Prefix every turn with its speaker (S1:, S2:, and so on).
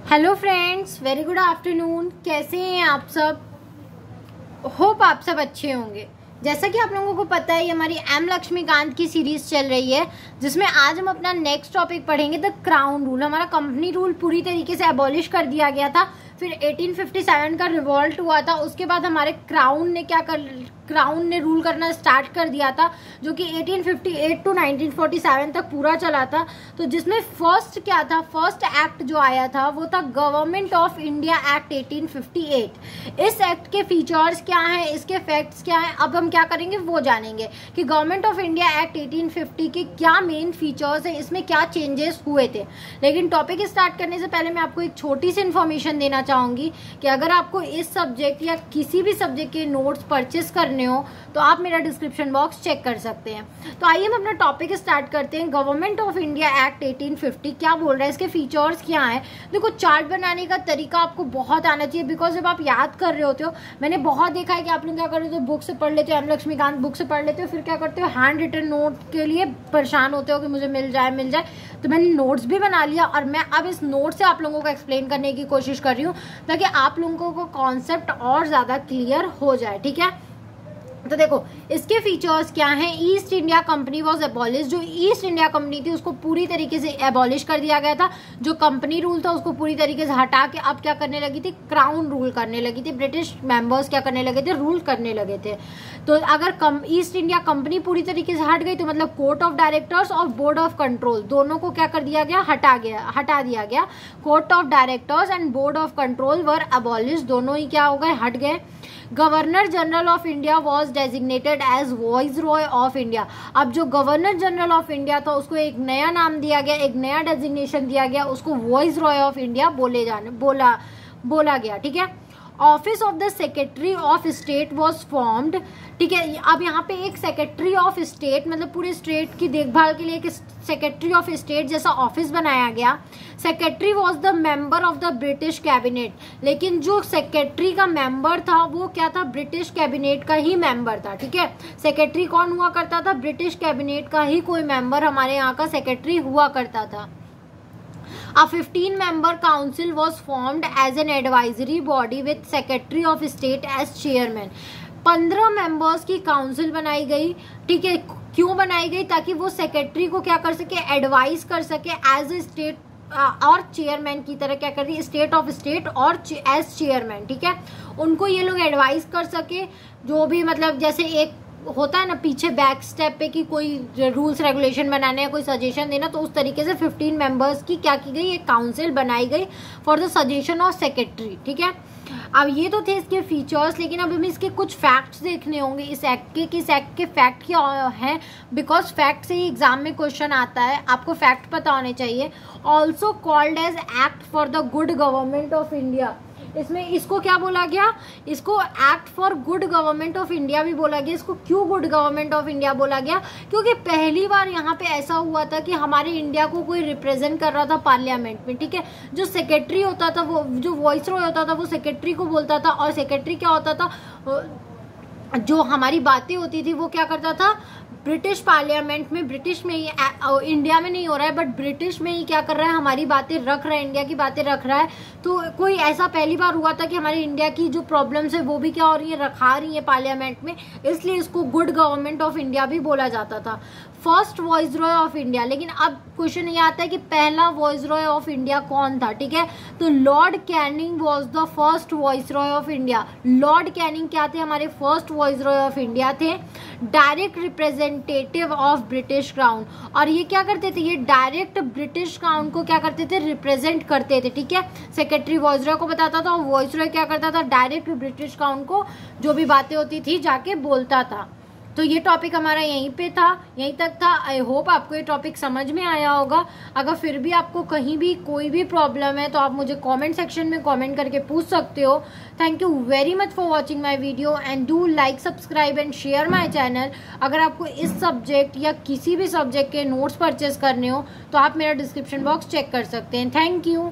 S1: Hello friends, very good afternoon. कैसे हैं आप सब? होप आप सब अच्छे होंगे। जैसा कि आप लोगों को पता है, ये हमारी एम लक्ष्मीकांत की सीरीज चल रही है, जिसमें आज हम अपना नेक्स्ट टॉपिक पढ़ेंगे, द क्राउन रूल। हमारा कंपनी रूल पूरी तरीके से एबॉलिश कर दिया गया था, फिर 1857 का रिवॉल्ट हुआ था। उसके बाद हमारे क्राउन ने रूल करना स्टार्ट कर दिया था, जो कि 1858 टू 1947 तक पूरा चला था। तो जिसमें फर्स्ट क्या था, फर्स्ट एक्ट जो आया था वो था गवर्नमेंट ऑफ इंडिया एक्ट 1858। इस एक्ट के फीचर्स क्या हैं, इसके फैक्ट्स क्या हैं, अब हम क्या करेंगे वो जानेंगे कि गवर्नमेंट ऑफ इंडिया एक्ट 1850 के क्या मेन फीचर्स है, इसमें क्या चेंजेस हुए थे। लेकिन टॉपिक स्टार्ट करने से पहले मैं आपको एक छोटी सी इन्फॉर्मेशन देना चाहूंगी कि अगर आपको इस सब्जेक्ट या किसी भी सब्जेक्ट के नोट्स परचेस करने हो तो आप मेरा डिस्क्रिप्शन बॉक्स चेक कर सकते हैं। तो आइए हम अपना टॉपिक स्टार्ट करते हैं। गवर्नमेंट ऑफ इंडिया एक्ट 1850 क्या बोल रहा है, इसके फीचर्स क्या हैं। देखो, चार्ट बनाने का तरीका आपको बहुत आना चाहिए, बिकॉज जब आप याद कर रहे होते हो, मैंने बहुत देखा है कि आप लोग क्या कर रहे हो, बुक से पढ़ लेते हो, एम लक्ष्मीकांत बुक से पढ़ लेते हो, फिर क्या करते हो, हैंड रिटन नोट के लिए परेशान होते हो कि मुझे मिल जाए। तो मैंने नोट्स भी बना लिया और मैं अब इस नोट से आप लोगों को एक्सप्लेन करने की कोशिश कर रही हूँ, ताकि आप लोगों को कॉन्सेप्ट और ज्यादा क्लियर हो जाए। ठीक है, तो देखो इसके फीचर्स क्या हैं। East India company was abolish. जो ईस्ट इंडिया कंपनी थी उसको पूरी तरीके से एबॉलिश कर दिया गया था। जो कंपनी रूल था उसको पूरी तरीके से हटा के अब क्या करने लगी थी, क्राउन रूल करने लगी थी। ब्रिटिश मेंबर्स क्या करने लगे थे, रूल करने लगे थे। तो अगर ईस्ट इंडिया कंपनी पूरी तरीके से हट गई तो मतलब कोर्ट ऑफ डायरेक्टर्स और बोर्ड ऑफ कंट्रोल दोनों को क्या कर दिया गया, हटा दिया गया। Court of directors and board of control were abolish, दोनों ही क्या हो गए, हट गए। Governor general of India was designated as viceroy of India. अब जो गवर्नर जनरल ऑफ इंडिया था उसको एक नया नाम दिया गया, एक नया डेजिग्नेशन दिया गया, उसको वॉइसरॉय ऑफ इंडिया बोला गया। ठीक है, office of the secretary of state was formed. ठीक है, अब यहाँ पे एक सेक्रेटरी ऑफ स्टेट, मतलब पूरे स्टेट की देखभाल के लिए एक सेक्रेटरी ऑफ स्टेट जैसा ऑफिस बनाया गया। Secretary was the member of the British cabinet, लेकिन जो सेक्रेटरी का मेंबर था वो क्या था, ब्रिटिश कैबिनेट का ही मेंबर था। ठीक है, सेक्रेटरी कौन हुआ करता था, ब्रिटिश कैबिनेट का ही कोई मेंबर हमारे यहाँ का सेक्रेटरी हुआ करता था। A 15-member council was formed as an advisory body with Secretary of State as chairman. 15 members की काउंसिल बनाई गई। ठीक है, क्यों बनाई गई, ताकि वो सेक्रेटरी को क्या कर सके, एडवाइस कर सके एज ए स्टेट और चेयरमैन की तरह, क्या कर रही है, स्टेट ऑफ स्टेट और एज चेयरमैन। ठीक है, उनको ये लोग एडवाइस कर सके, जो भी मतलब जैसे एक होता है ना पीछे बैक स्टेप पे कि कोई रूल्स रेगुलेशन बनाने या कोई सजेशन देना, तो उस तरीके से 15 मेंबर्स की क्या की गई, एक काउंसिल बनाई गई for the suggestion of secretary. ठीक है, अब ये तो थे इसके फीचर्स, लेकिन अब हमें इसके कुछ फैक्ट्स देखने होंगे इस एक्ट के, कि इस एक्ट के फैक्ट क्या हैं, बिकॉज फैक्ट से ही एग्जाम में क्वेश्चन आता है, आपको फैक्ट पता होने चाहिए। Also called as act for the good government of India. इसमें इसको क्या बोला गया, इसको act for good government of India भी बोला गया। इसको क्यों गुड गवर्नमेंट ऑफ इंडिया बोला गया, क्योंकि पहली बार यहाँ पे ऐसा हुआ था कि हमारे इंडिया को कोई रिप्रेजेंट कर रहा था पार्लियामेंट में। ठीक है, जो सेक्रेटरी होता था, वो जो वॉइसरॉय होता था, वो सेक्रेटरी को बोलता था, और सेक्रेटरी क्या होता था, जो हमारी बातें होती थी वो क्या करता था, ब्रिटिश पार्लियामेंट में, ब्रिटिश में ही, इंडिया में नहीं हो रहा है बट ब्रिटिश में ही क्या कर रहा है, हमारी बातें रख रहा है, इंडिया की बातें रख रहा है। तो कोई ऐसा पहली बार हुआ था कि हमारे इंडिया की जो प्रॉब्लम्स है वो भी क्या हो रही है, रखा रही है पार्लियामेंट में, इसलिए इसको गुड गवर्नमेंट ऑफ इंडिया भी बोला जाता था। फर्स्ट वॉइसरॉय ऑफ इंडिया, लेकिन अब क्वेश्चन ये आता है कि पहला वॉइसरॉय ऑफ इंडिया कौन था। ठीक है, तो Lord Canning was the first viceroy of India. Lord Canning क्या थे, हमारे फर्स्ट वॉइसरॉय ऑफ इंडिया थे। Direct representative of British crown, और ये क्या करते थे, ये डायरेक्ट ब्रिटिश क्राउन को क्या करते थे, रिप्रेजेंट करते थे। ठीक है, सेक्रेटरी वॉइसरॉय को बताता था और वॉइसरॉय क्या करता था, डायरेक्ट ब्रिटिश क्राउन को जो भी बातें होती थी जाके बोलता था। तो ये टॉपिक हमारा यहीं पे था, यहीं तक था। आई होप आपको ये टॉपिक समझ में आया होगा। अगर फिर भी आपको कहीं भी कोई भी प्रॉब्लम है तो आप मुझे कमेंट सेक्शन में कमेंट करके पूछ सकते हो। Thank you very much for watching my video and do like, subscribe and share my channel. अगर आपको इस सब्जेक्ट या किसी भी सब्जेक्ट के नोट्स परचेस करने हो तो आप मेरा डिस्क्रिप्शन बॉक्स चेक कर सकते हैं। Thank you.